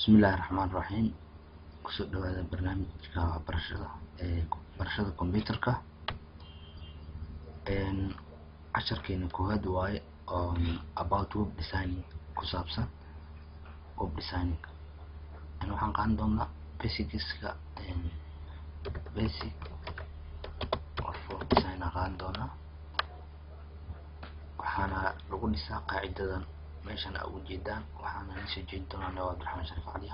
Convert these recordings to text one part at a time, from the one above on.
بسم الله الرحمن الرحيم. kusoo dhawaada barnaamijka barashada computerka casharkeena koowaad waaye about web designing ku saabsan web designing. waxaan qaadan doonaa basicska basic of web design qaadan doonaa. waxaana lagu dhisaa qaacidadan meeshan ugu jeedaan. waxaana la soo jeedin doonaa Abdulrahman Sharif Ali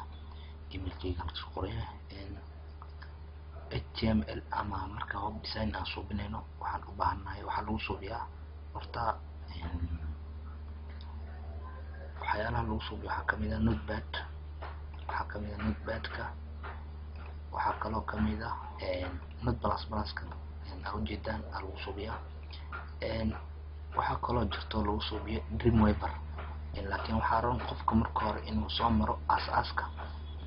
emailkayga ku qoraya HTML ama marka web design aan suubinayno waxaan u baahanahay waxa lagu suubiyaa horta waxyaalaha lagu suubiyo waxaa kamid ah notepad, waxaa kamid ah notepad-ka, waxaa kaloo kamid ah notepad++ka aan ujeedaan lagu suubiyaa. waxaa kaloo jirto lagu suubiyo Dreamweaver, laakiin waxaa roon qofka marka hore inuu soo maro aasaaska.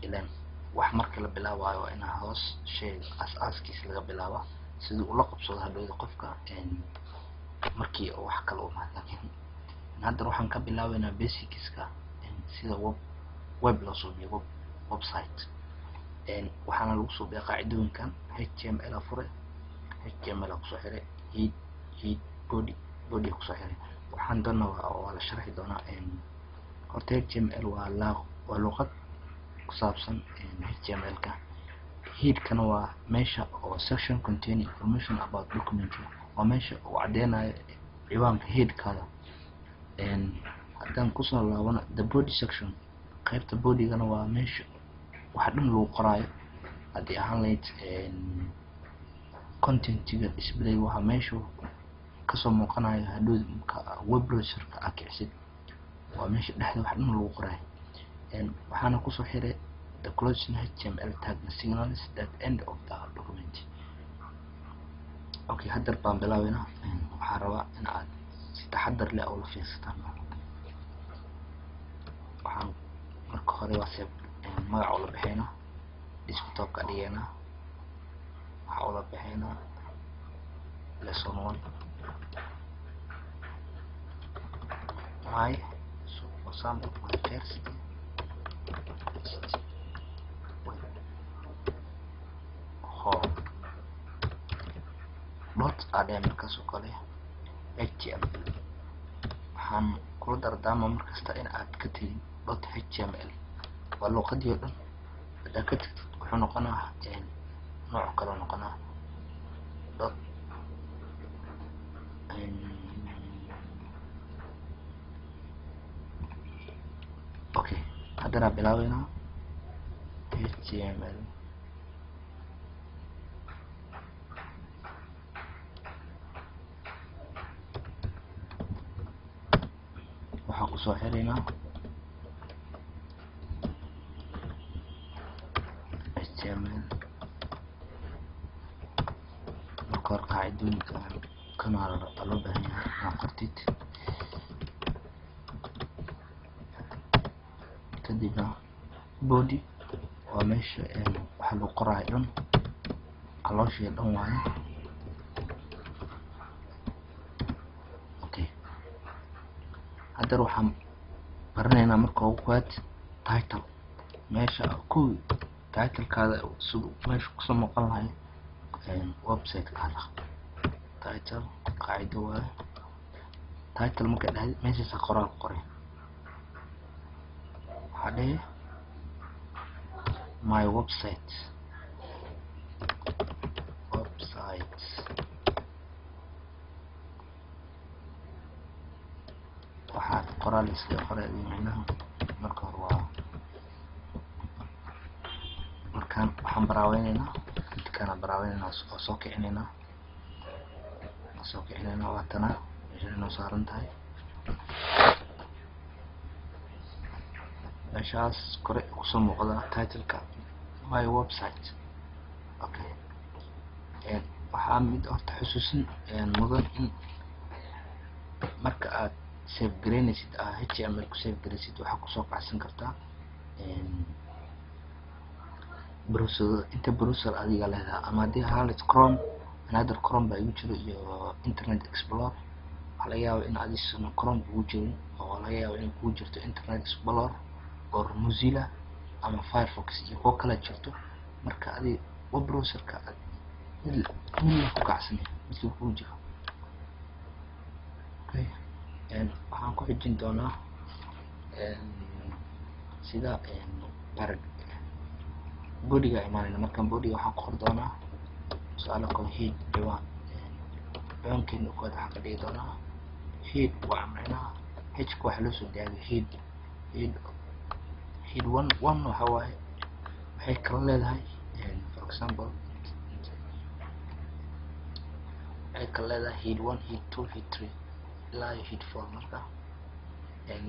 ilaan wax marka la bilaabayo waa in hoos shay aasaaskiisa laga bilaabo sidii uu la qabsado hadhowda qofka markii wax kale u maad. laakiin hadda waxaan ka bilaabaynaa basicska sida web loo suubiyo website. waxaana lagu suubiyaa qaacidooyinkan HTML fure, HTML ku soo xiray, head body ku soo xiray. waxaan doonaa waa la sharxi doonaa. horta HTML waa luqad ku saabsan HTML-ka. head-kana waa meesha oo section containing information about document, waa meesha uu cadeynayo ciwaanka head-kaada. haddaan kusoo laabana the body section, qaybta body-gana waa meesha waxa dhan lagu qoraayo. haddii ahaan lahayd content-ga display waa meesha kasoo muuqanayo hadhow web browser-ka aad kicsid, waa meesha dhexda wax dhan lagu qoraayo. waxaana kusoo xiray the closing HTML tag signals that end of the document. okay, hadda baan bilaabaynaa. waxaan rabaa in aad si taxadar leh oo la fiirsataan. waxaan marka hore waa magac oo la bixinaa desktop-ka dhigeynaa. waxa oo la bixinaa lesson 1 my example my first home dot adee markaas oo kale HTML. waxaan kula dardaarmaa markasta in aad ka tegin .html, waa luqadii oo dhan. hadaa ka tagtid wuxuu noqonaa nooc kale noqonaa dot okay. haddana bilaabaynaa HTML. waxaan kusoo xiraynaa HTML. marka hore qaacidooyinka kana loo baahan yahay inaad qortid. kadibna body waa meesha waxa lagu qoraayo dhan, calooshii dhan waaye. okay, hadda waxaan baranaynaa marka ugu koowaad title. meesha title-kaada siduu meesha kusoo muuqan lahay website-kaada. title qaacido waaye. title marka dhahdo meeshaas qoraal qoray. waxaa my website waxaad qoraal iska qoray macnaha. marka hore waa markaan waxaan baraaweynayna midkana baraaweynayna oo soo kicinaynaa waatana meesha inoo saaran tahay. meeshaas kore kusoo muuqda title-ka my website. okay, waxaa mid horta xusuusin mudan in marka aad save gareynaysid HTML ku save gareysid waxaa kusoo kacsan kartaa browser. inta browser adiga leedahay ama haddii haalit Chrome, another Chrome baa igu jiro iyo Internet Explorer. waxaa laga yaabaa in adisan Chrome kugu jirin, oo laga yaabaa in kugu jirto Internet Explorer or Mozilla ama Firefox iyo kuwa kala jirto marka adi web browserka mid ku kacsan midkii ku jiro. Okay, waxaan ku xijin doonaa sida bodiga imaanayna. markaan bodiga waxaan ku qor doonaa su'aalo kale head ciwaankeena kooda waxaan ka dhigi doonaa head. waa macnaha h ku waxa loo soo daayo head one waxa waaye waxay kala leedahay for example waxay kala leedahay head 1 head 2 head 3 ilaa head 4. marka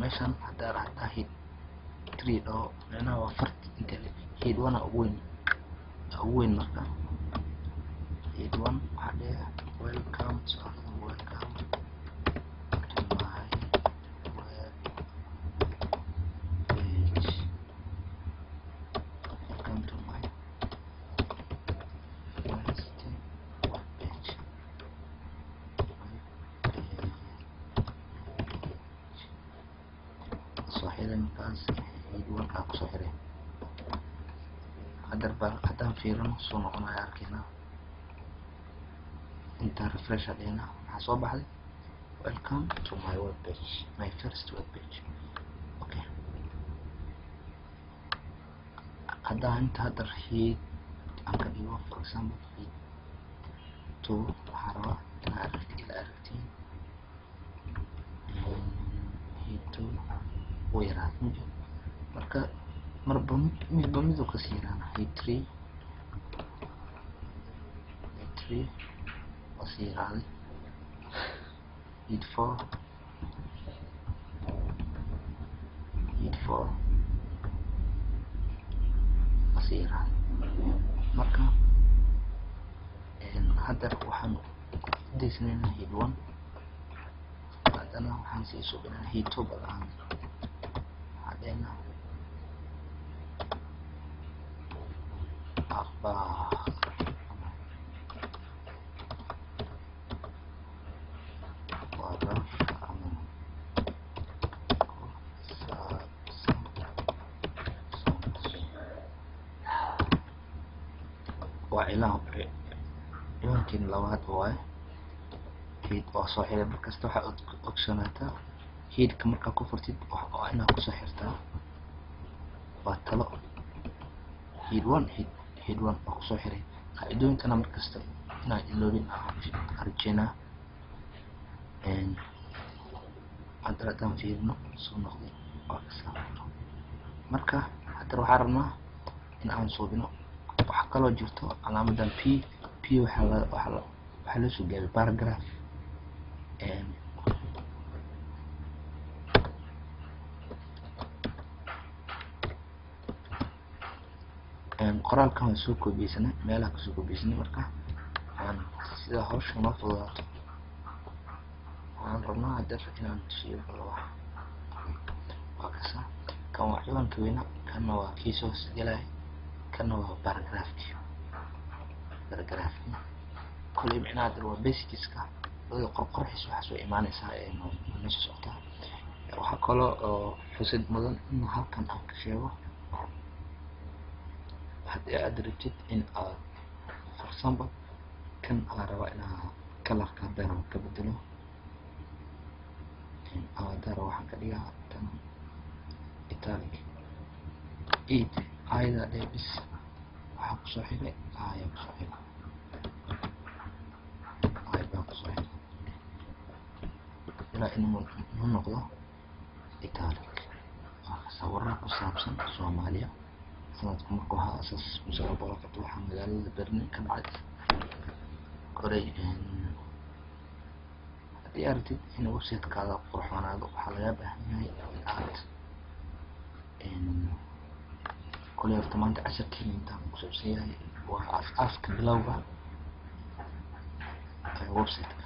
meeshan haddaa head 3 oo macnaha waa farti inta head 1 ugu weyn marka head 1 waxaa leeyahay welcome to my web page. Welcome to my web page. soo xiray markaas head 1 ka ku soo xiray. haddaan fiirino soo noqonaya arkayna inta refresh adayna waxaa soo baxday welcome to my web page, my first web page. okay, haddaan inta hadda head aan ka dhigo for example head 2 waxaa rabaa inaa aragtiin head 2 way yaraaday marka marba miduu ka sii yaraana. head 3 waa sii yaraaday. head 4 waa sii yaraaday. marka hadda waxaan deysanaynaa head 1 haddana waxaan sii suubinaa head 2 badan haddayna waa ciwaankeena labaad waaye head waa soo xiray. markasta waxaa ogsoonaataa headka markaa ku furtid waa inaad kusoo xirtaa. waa talo head 1 waa kusoo xiray. qaacidooyinkana markasta inaad iloobin arjeenaa. haddaan fiirino soo noqday waa kasaa. marka hadda waxaa rabnaa in aan suubino. waxaa kaloo jirto calaamadan p waxaa loo soo gaabiyay paragraph. qoraalkan waa soo koobiyeysanay meelaha kasoo koobiyeysanay. marka sida hawsha noo fududaato waxaan rabnaa hadda inaan tusiyo waa kasa. kan waa ciwaanka weyna, kanna waa kii soo gelaya, kanna waa paragraphki. koley micnaha hadda waa basicska labada qorxis waxaa soo imaanaysaa meesha socotaa. waxaa kaloo oo xusid mudan in halkan aan ka sheego haddii aad rabtid in aad for example kan aan rabaa inaa kalarka haddaan ka bedelo haddaan rabo waxaan ka dhigaa tan italic ayada debis waxaa kusoo xigay ilaa inuu noqdo italic. sawirro ku saabsan Soomaaliya sanadku markuu ahaa asaas musala boqorka waxaa magaalada Berlin ka dhacay. korey haddii aragtid in website-kaada qurxoonaado waxaa laga baahan yahay in aad koley horta maanta casharkeena intaan ku saabsan yahay waa aas-aaska bilowga website-ka.